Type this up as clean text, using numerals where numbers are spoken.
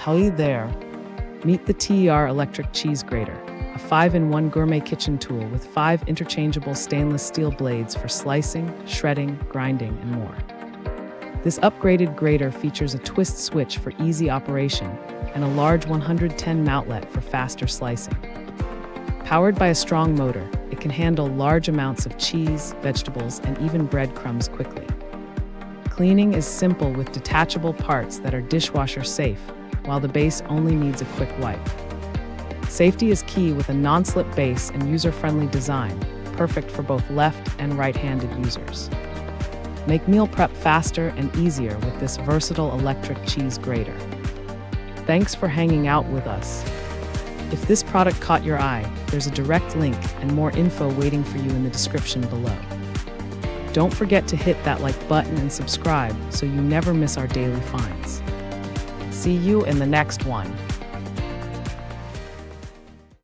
Hey there! Meet the TER Electric Cheese Grater, a 5-in-1 gourmet kitchen tool with 5 interchangeable stainless steel blades for slicing, shredding, grinding, and more. This upgraded grater features a twist switch for easy operation and a large 110 outlet for faster slicing. Powered by a strong motor, it can handle large amounts of cheese, vegetables, and even breadcrumbs quickly. Cleaning is simple with detachable parts that are dishwasher safe, while the base only needs a quick wipe. Safety is key with a non-slip base and user-friendly design, perfect for both left and right-handed users. Make meal prep faster and easier with this versatile electric cheese grater. Thanks for hanging out with us. If this product caught your eye, there's a direct link and more info waiting for you in the description below. Don't forget to hit that like button and subscribe so you never miss our daily finds. See you in the next one.